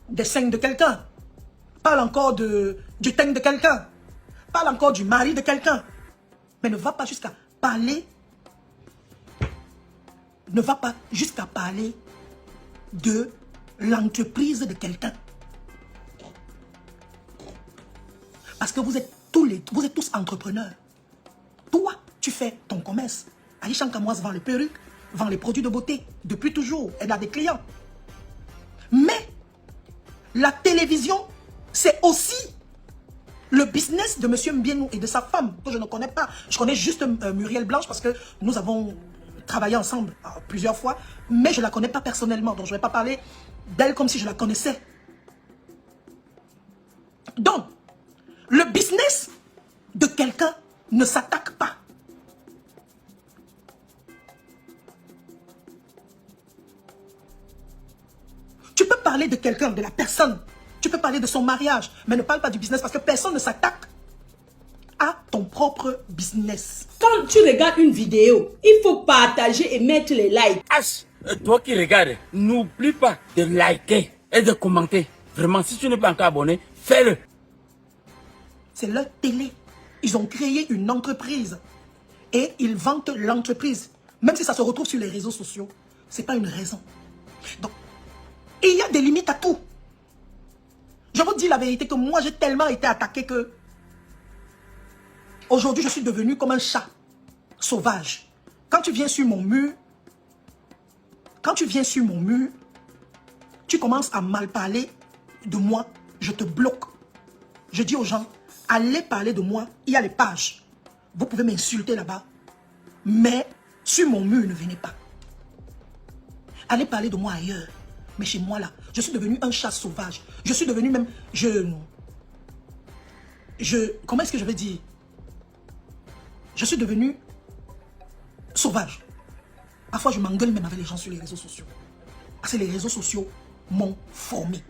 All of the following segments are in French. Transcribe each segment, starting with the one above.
des seins de quelqu'un. Parle encore du teint de quelqu'un. Parle encore du mari de quelqu'un. Mais ne va pas jusqu'à parler. Ne va pas jusqu'à parler de l'entreprise de quelqu'un. Parce que vous êtes tous entrepreneurs. Toi, tu fais ton commerce. Aïcha Nkamoise vend les perruques, vend les produits de beauté. Depuis toujours, elle a des clients. Mais la télévision, c'est aussi le business de M. Mbienou et de sa femme, que je ne connais pas. Je connais juste Muriel Blanche parce que nous avons travaillé ensemble plusieurs fois, mais je ne la connais pas personnellement. Donc, je ne vais pas parler d'elle comme si je la connaissais. Donc, le business de quelqu'un ne s'attaque pas. Tu peux parler de quelqu'un, de la personne. Tu peux parler de son mariage, mais ne parle pas du business parce que personne ne s'attaque à ton propre business. Quand tu regardes une vidéo, il faut partager et mettre les likes. H, toi qui regardes, n'oublie pas de liker et de commenter. Vraiment, si tu n'es pas encore abonné, fais-le. C'est leur télé. Ils ont créé une entreprise et ils vantent l'entreprise. Même si ça se retrouve sur les réseaux sociaux, ce n'est pas une raison. Donc, il y a des limites à tout. Je vous dis la vérité que moi, j'ai tellement été attaqué que aujourd'hui, je suis devenu comme un chat sauvage. Quand tu viens sur mon mur, tu commences à mal parler de moi, je te bloque. Je dis aux gens, allez parler de moi, il y a les pages. Vous pouvez m'insulter là-bas, mais sur mon mur, ne venez pas. Allez parler de moi ailleurs. Mais chez moi là, je suis devenu un chat sauvage. Je suis devenu même... comment est-ce que je vais dire? Je suis devenu sauvage. Parfois, je m'engueule même avec les gens sur les réseaux sociaux. Parce que les réseaux sociaux m'ont formé.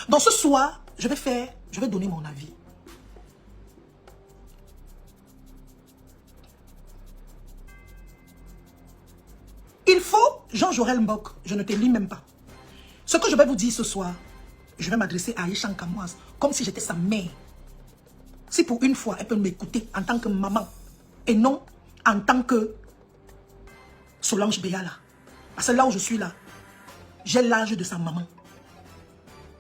Donc ce soir, je vais donner mon avis. Il faut, Jean Jorel Mbok, je ne te lis même pas. Ce que je vais vous dire ce soir, je vais m'adresser à Aïcha Nkamoise comme si j'étais sa mère. Si pour une fois, elle peut m'écouter en tant que maman et non en tant que Solange Béala. Parce que là où je suis là, j'ai l'âge de sa maman.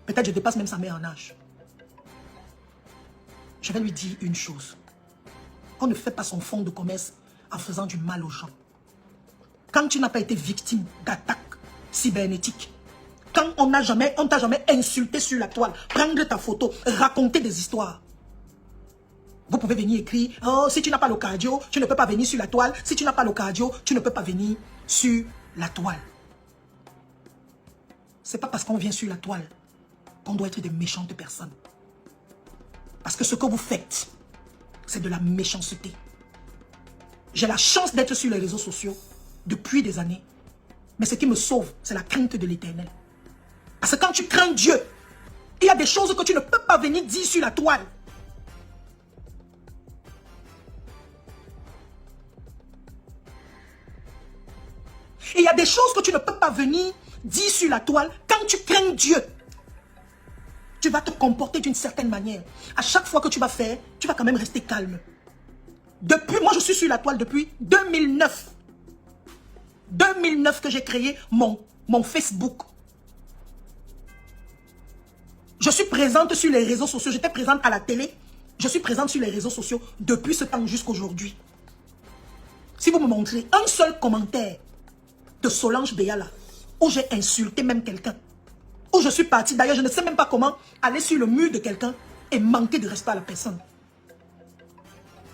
Peut-être je dépasse même sa mère en âge. Je vais lui dire une chose. On ne fait pas son fonds de commerce en faisant du mal aux gens. Quand tu n'as pas été victime d'attaques cybernétiques, quand on t'a jamais insulté sur la toile, prendre ta photo, raconter des histoires. Vous pouvez venir écrire, oh, si tu n'as pas le cardio, tu ne peux pas venir sur la toile. Si tu n'as pas le cardio, tu ne peux pas venir sur la toile. C'est pas parce qu'on vient sur la toile qu'on doit être des méchantes personnes. Parce que ce que vous faites, c'est de la méchanceté. J'ai la chance d'être sur les réseaux sociaux depuis des années. Mais ce qui me sauve, c'est la crainte de l'Éternel. Parce que quand tu crains Dieu, il y a des choses que tu ne peux pas venir dire sur la toile. Il y a des choses que tu ne peux pas venir dire sur la toile. Quand tu crains Dieu, tu vas te comporter d'une certaine manière. À chaque fois que tu vas faire, tu vas quand même rester calme. Moi, je suis sur la toile depuis 2009. 2009 que j'ai créé mon Facebook. Je suis présente sur les réseaux sociaux. J'étais présente à la télé. Je suis présente sur les réseaux sociaux depuis ce temps jusqu'à aujourd'hui. Si vous me montrez un seul commentaire de Solange Béala où j'ai insulté même quelqu'un, où je suis partie, d'ailleurs je ne sais même pas comment aller sur le mur de quelqu'un et manquer de respect à la personne.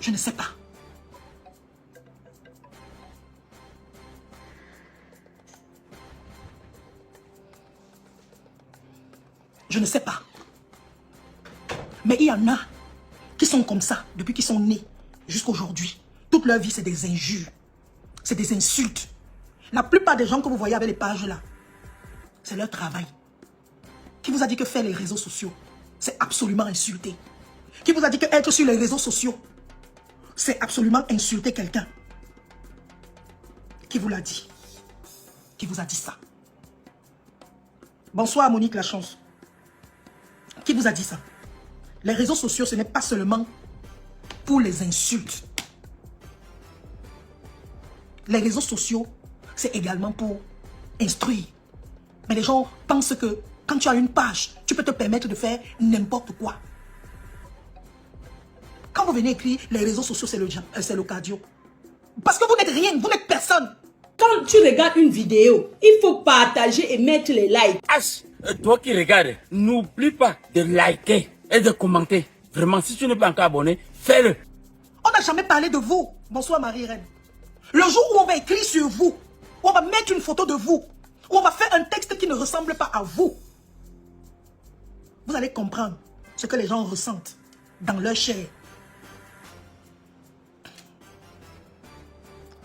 Je ne sais pas. Je ne sais pas. Mais il y en a qui sont comme ça depuis qu'ils sont nés jusqu'à aujourd'hui. Toute leur vie, c'est des injures. C'est des insultes. La plupart des gens que vous voyez avec les pages là, c'est leur travail. Qui vous a dit que faire les réseaux sociaux, c'est absolument insulter? Qui vous a dit que être sur les réseaux sociaux, c'est absolument insulter quelqu'un? Qui vous l'a dit? Qui vous a dit ça? Bonsoir Monique Lachance. Qui vous a dit ça? Les réseaux sociaux, ce n'est pas seulement pour les insultes. Les réseaux sociaux, c'est également pour instruire. Mais les gens pensent que quand tu as une page, tu peux te permettre de faire n'importe quoi. Quand vous venez écrire, les réseaux sociaux, c'est le cardio. Parce que vous n'êtes rien, vous n'êtes personne. Quand tu regardes une vidéo, il faut partager et mettre les likes. H, toi qui regardes, n'oublie pas de liker et de commenter. Vraiment, si tu n'es pas encore abonné, fais-le. On n'a jamais parlé de vous. Bonsoir Marie-Reine. Le jour où on va écrire sur vous, où on va mettre une photo de vous, où on va faire un texte qui ne ressemble pas à vous, vous allez comprendre ce que les gens ressentent dans leur chair.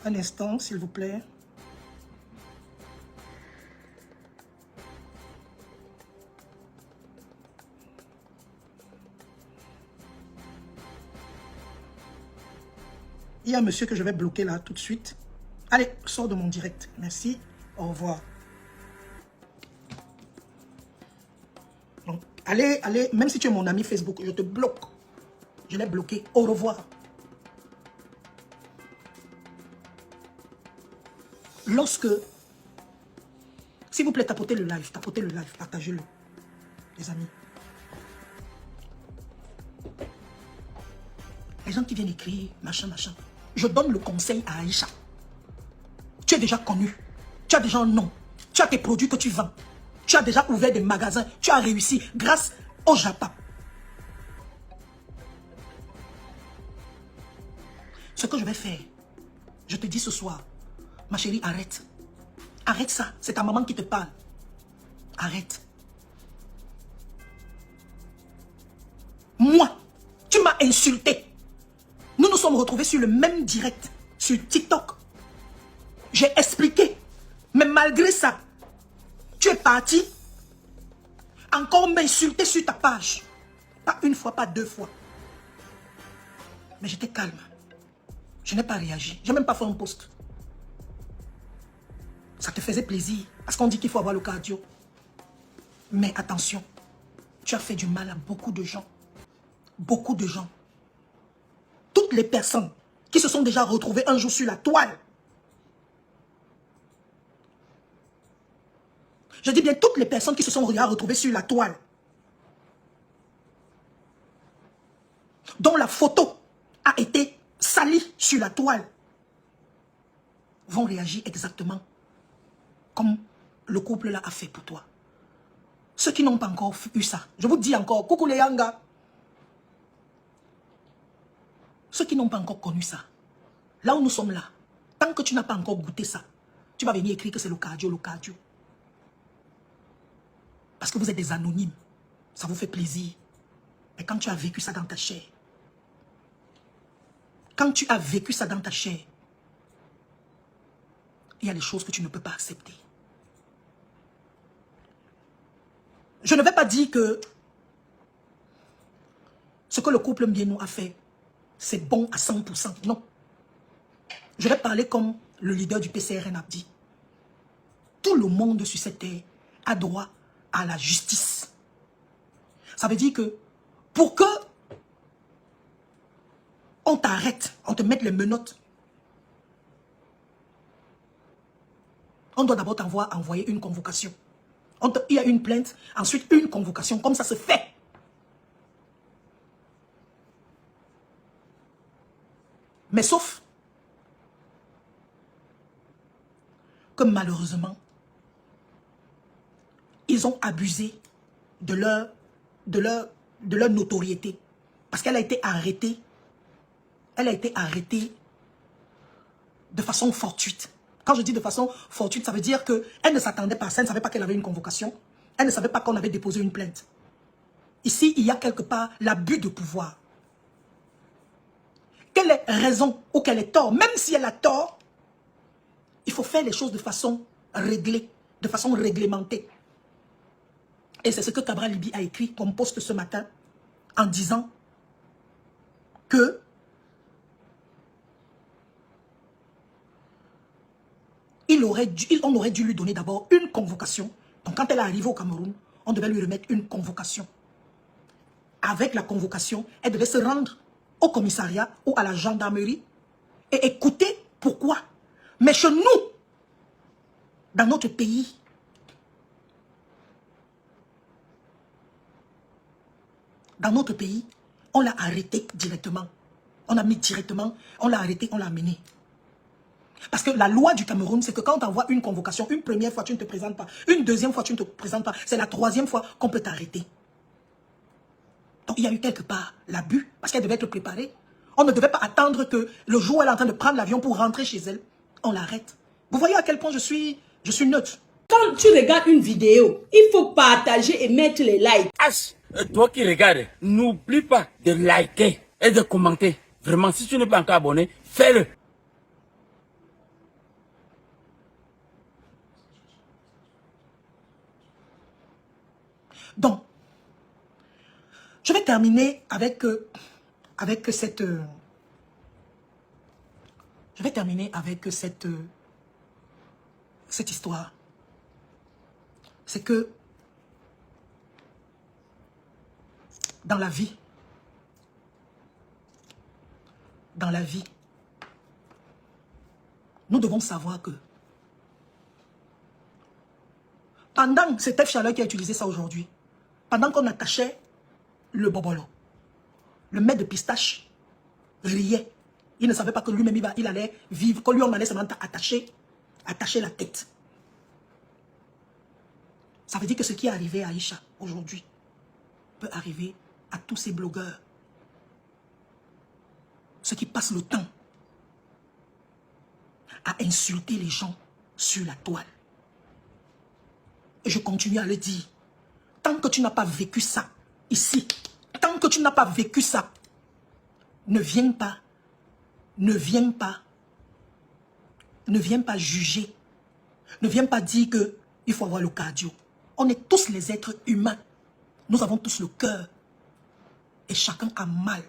Un instant, s'il vous plaît. Il y a un monsieur que je vais bloquer là tout de suite. Allez, sors de mon direct. Merci. Au revoir. Donc, allez, même si tu es mon ami Facebook, je te bloque. Je l'ai bloqué. Au revoir. Lorsque, s'il vous plaît, tapotez le live, partagez-le, les amis. Les gens qui viennent écrire, machin. Je donne le conseil à Aïcha. Tu es déjà connu. Tu as déjà un nom. Tu as tes produits que tu vends. Tu as déjà ouvert des magasins. Tu as réussi grâce au Japon. Ce que je vais faire, je te dis ce soir, ma chérie, arrête. Arrête ça. C'est ta maman qui te parle. Arrête. Moi, tu m'as insulté. Nous nous sommes retrouvés sur le même direct, sur TikTok. J'ai expliqué. Mais malgré ça, tu es parti encore m'insulter sur ta page. Pas une fois, pas deux fois. Mais j'étais calme. Je n'ai pas réagi. Je n'ai même pas fait un post. Ça te faisait plaisir. Parce qu'on dit qu'il faut avoir le cardio. Mais attention, tu as fait du mal à beaucoup de gens. Beaucoup de gens. Toutes les personnes qui se sont déjà retrouvées un jour sur la toile. Je dis bien toutes les personnes qui se sont déjà retrouvées sur la toile. Dont la photo a été salie sur la toile. Vont réagir exactement comme le couple là a fait pour toi. Ceux qui n'ont pas encore eu ça. Je vous dis encore, coucou les Yanga. Ceux qui n'ont pas encore connu ça, là où nous sommes là, tant que tu n'as pas encore goûté ça, tu vas venir écrire que c'est le cardio, le cardio. Parce que vous êtes des anonymes. Ça vous fait plaisir. Mais quand tu as vécu ça dans ta chair, quand tu as vécu ça dans ta chair, il y a des choses que tu ne peux pas accepter. Je ne vais pas dire que ce que le couple Mbienou a fait, c'est bon à 100%. Non. Je vais parler comme le leader du PCRN a dit. Tout le monde sur cette terre a droit à la justice. Ça veut dire que pour que on t'arrête, on te mette les menottes, on doit d'abord envoyer une convocation. Il y a une plainte, ensuite une convocation, comme ça se fait. Mais sauf que malheureusement, ils ont abusé de leur notoriété. Parce qu'elle a été arrêtée. Elle a été arrêtée de façon fortuite. Quand je dis de façon fortuite, ça veut dire qu'elle ne s'attendait pas à ça. Elle ne savait pas qu'elle avait une convocation. Elle ne savait pas qu'on avait déposé une plainte. Ici, il y a quelque part l'abus de pouvoir. Quelle est raison ou quel est tort, même si elle a tort, il faut faire les choses de façon réglée, de façon réglementée. Et c'est ce que Cabral Libi a écrit comme post ce matin en disant que on aurait dû lui donner d'abord une convocation. Donc Donc, quand elle est arrivée au Cameroun, on devait lui remettre une convocation. Avec la convocation, elle devait se rendre au commissariat ou à la gendarmerie et écouter pourquoi. Mais chez nous, dans notre pays, on l'a arrêté directement. On a mis directement, on l'a arrêté, on l'a amené. Parce que la loi du Cameroun, c'est que quand on envoie une convocation, une première fois, tu ne te présentes pas. Une deuxième fois, tu ne te présentes pas. C'est la troisième fois qu'on peut t'arrêter. Donc, il y a eu quelque part l'abus, parce qu'elle devait être préparée. On ne devait pas attendre que le jour où elle est en train de prendre l'avion pour rentrer chez elle, on l'arrête. Vous voyez à quel point je suis neutre. Quand tu regardes une vidéo, il faut partager et mettre les likes. Toi qui regardes, n'oublie pas de liker et de commenter. Vraiment, si tu n'es pas encore abonné, fais-le. Donc, je vais terminer avec cette... je vais terminer avec cette histoire. C'est que dans la vie, nous devons savoir que pendant, c'est F. Chaleur qui a utilisé ça aujourd'hui, pendant qu'on attachait le bobolo, le maître de pistache riait. Il ne savait pas que lui-même, il allait vivre, qu'on lui en allait seulement attacher la tête. Ça veut dire que ce qui est arrivé à Aïcha aujourd'hui peut arriver à tous ces blogueurs. Ceux qui passent le temps à insulter les gens sur la toile. Et je continue à le dire. Tant que tu n'as pas vécu ça, ici, tant que tu n'as pas vécu ça, ne viens pas juger. Ne viens pas dire qu'il faut avoir le cardio. On est tous les êtres humains. Nous avons tous le cœur. Et chacun a mal.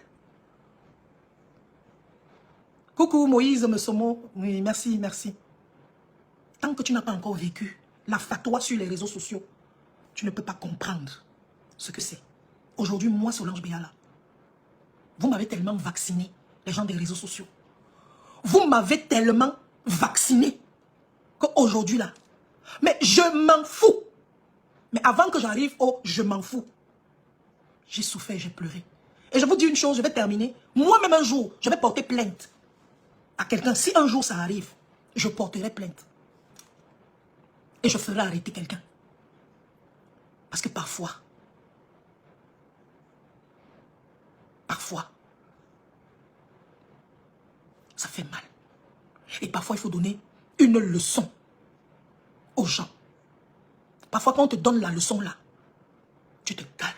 Coucou Moïse Messomo. Oui, merci, merci. Tant que tu n'as pas encore vécu la fatwa sur les réseaux sociaux, tu ne peux pas comprendre ce que c'est. Aujourd'hui, moi, Solange Béala, vous m'avez tellement vacciné, les gens des réseaux sociaux. Vous m'avez tellement vacciné qu'aujourd'hui, là, mais je m'en fous. Mais avant que j'arrive au je m'en fous, j'ai souffert, j'ai pleuré. Et je vous dis une chose, je vais terminer. Moi-même un jour, je vais porter plainte à quelqu'un. Si un jour ça arrive, je porterai plainte. Et je ferai arrêter quelqu'un. Parce que parfois, ça fait mal. Et parfois, il faut donner une leçon aux gens. Parfois, quand on te donne la leçon là, tu te calmes.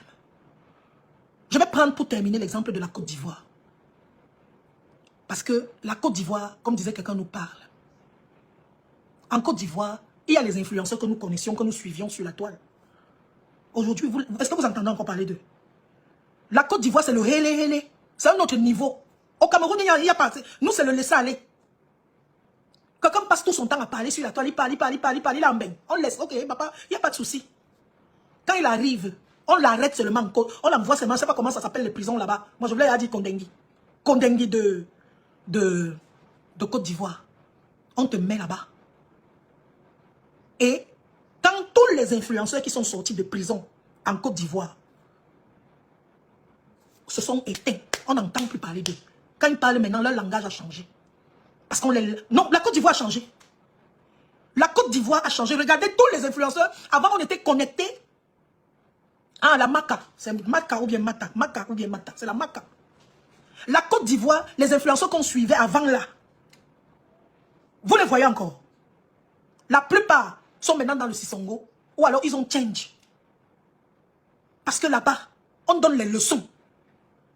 Je vais prendre pour terminer l'exemple de la Côte d'Ivoire. Parce que la Côte d'Ivoire, comme disait quelqu'un, nous parle. En Côte d'Ivoire, il y a les influenceurs que nous connaissions, que nous suivions sur la toile. Aujourd'hui, est-ce que vous entendez encore parler d'eux? La Côte d'Ivoire, c'est le hélé. C'est un autre niveau. Au Cameroun, il n'y a pas... Nous, c'est le laisser aller. Quelqu'un passe tout son temps à parler sur la toile, il parle, il embête. On laisse, ok, papa, il n'y a pas de souci. Quand il arrive, on l'arrête seulement, on l'envoie seulement, je ne sais pas comment ça s'appelle les prisons là-bas. Moi, je voulais dire Kondengui. Kondengui de Côte d'Ivoire. On te met là-bas. Et quand tous les influenceurs qui sont sortis de prison en Côte d'Ivoire se sont éteints, on n'entend plus parler d'eux. Quand ils parlent maintenant, leur langage a changé. Parce qu'on les... Non, la Côte d'Ivoire a changé. La Côte d'Ivoire a changé. Regardez tous les influenceurs. Avant, on était connectés à la Maca. C'est Maca ou bien Mata. Maca ou bien Mata. C'est la Maca. La Côte d'Ivoire, les influenceurs qu'on suivait avant là, vous les voyez encore. La plupart sont maintenant dans le Sissongo. Ou alors ils ont change. Parce que là-bas, on donne les leçons.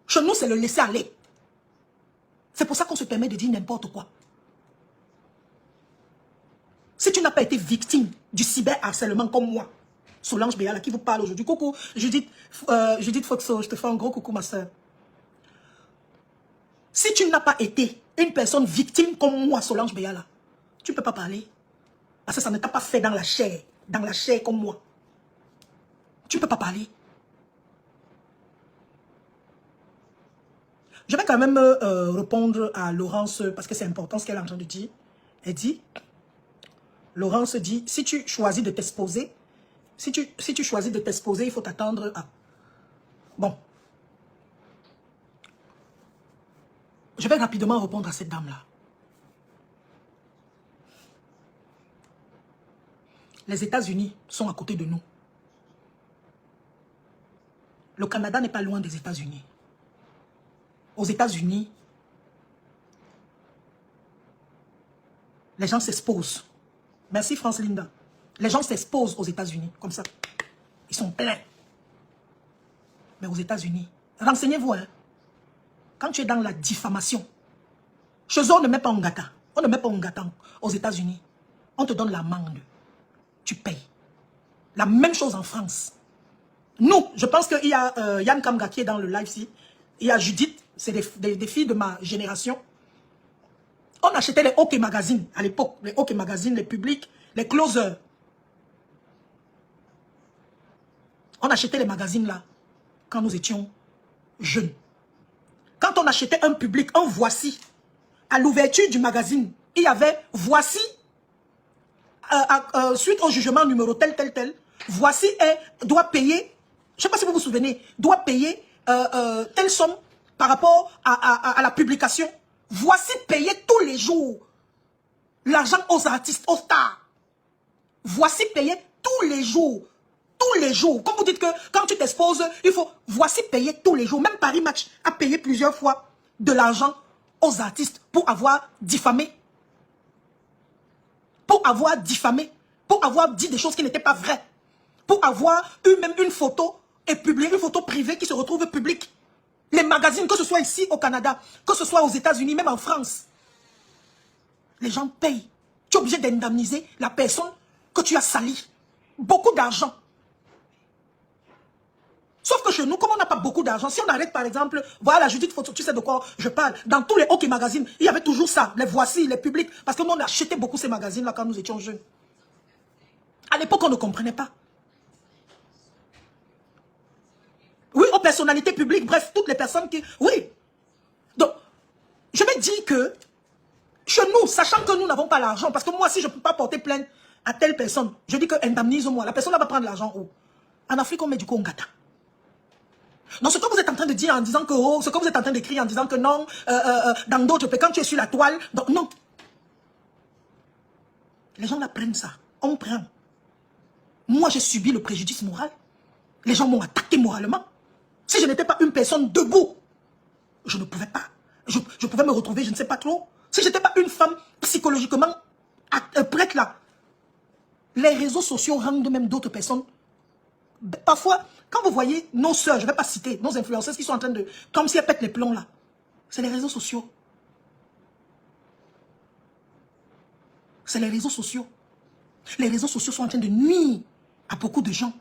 Chez nous, c'est le laisser aller. C'est pour ça qu'on se permet de dire n'importe quoi. Si tu n'as pas été victime du cyberharcèlement comme moi, Solange Béala qui vous parle aujourd'hui. Coucou, Judith Foxo, je te fais un gros coucou ma soeur. Si tu n'as pas été une personne victime comme moi, Solange Béala, tu ne peux pas parler. Parce que ça ne t'a pas fait dans la chair comme moi. Tu ne peux pas parler. Je vais quand même répondre à Laurence, parce que c'est important ce qu'elle est en train de dire. Elle dit, Laurence dit, si tu choisis de t'exposer, si tu choisis de t'exposer, il faut t'attendre à... Bon. Je vais rapidement répondre à cette dame-là. Les États-Unis sont à côté de nous. Le Canada n'est pas loin des États-Unis. Aux États-Unis, les gens s'exposent. Merci France Linda. Les gens s'exposent aux États-Unis, comme ça. Ils sont pleins. Mais aux États-Unis, renseignez-vous, hein. Quand tu es dans la diffamation, chez eux, on ne met pas un gâteau. On ne met pas un gâteau. Aux États-Unis, on te donne l'amende. Tu payes. La même chose en France. Nous, je pense qu'il y a Yann Kamga qui est dans le live ici. Il y a Judith, c'est des filles de ma génération. On achetait les OK Magazines à l'époque. Les OK Magazines, les publics, les closers. On achetait les magazines là quand nous étions jeunes. Quand on achetait un public, un voici, à l'ouverture du magazine, il y avait voici, suite au jugement numéro tel, voici doit payer, je ne sais pas si vous vous souvenez, doit payer telle somme par rapport à la publication. Voici payer tous les jours l'argent aux artistes, aux stars. Voici payer tous les jours. Tous les jours. Comme vous dites que quand tu t'exposes, il faut... Voici payer tous les jours. Même Paris Match a payé plusieurs fois de l'argent aux artistes pour avoir diffamé. Pour avoir diffamé. Pour avoir dit des choses qui n'étaient pas vraies. Pour avoir eu même une photo et publier une photo privée qui se retrouve publique. Les magazines, que ce soit ici au Canada, que ce soit aux États-Unis, même en France. Les gens payent. Tu es obligé d'indemniser la personne que tu as salie. Beaucoup d'argent. Sauf que chez nous, comme on n'a pas beaucoup d'argent, si on arrête par exemple, voilà Judith Photo, tu sais de quoi je parle, dans tous les OK magazines, il y avait toujours ça, les voici, les publics, parce que nous on achetait beaucoup ces magazines-là quand nous étions jeunes. À l'époque, on ne comprenait pas. Oui, aux personnalités publiques, bref, toutes les personnes qui... Oui. Donc, je vais dire que, chez nous, sachant que nous n'avons pas l'argent, parce que moi, si je ne peux pas porter plainte à telle personne, je dis que indemnise-moi, la personne va prendre l'argent où? En Afrique, on met du Kongata. Non, ce que vous êtes en train de dire en disant que, oh, ce que vous êtes en train d'écrire en disant que non, dans d'autres pays, quand tu es sur la toile, donc non. Les gens là prennent ça, on prend. Moi, j'ai subi le préjudice moral. Les gens m'ont attaqué moralement. Si je n'étais pas une personne debout, je ne pouvais pas. Je pouvais me retrouver, je ne sais pas trop. Si je n'étais pas une femme psychologiquement prête là. Les réseaux sociaux rendent même d'autres personnes. Parfois, quand vous voyez nos sœurs, je ne vais pas citer, nos influenceuses qui sont en train de... Comme si elles pètent les plombs là. C'est les réseaux sociaux. C'est les réseaux sociaux. Les réseaux sociaux sont en train de nuire à beaucoup de gens.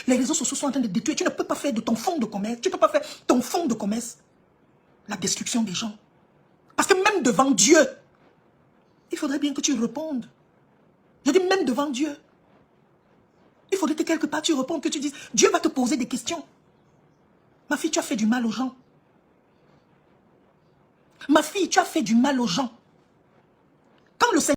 Les réseaux sociaux sont en train de détruire. Tu ne peux pas faire de ton fonds de commerce. Tu ne peux pas faire ton fonds de commerce la destruction des gens. Parce que même devant Dieu, il faudrait bien que tu répondes. Je dis même devant Dieu. Il faudrait que quelque part tu répondes, que tu dises, Dieu va te poser des questions. Ma fille, tu as fait du mal aux gens. Ma fille, tu as fait du mal aux gens.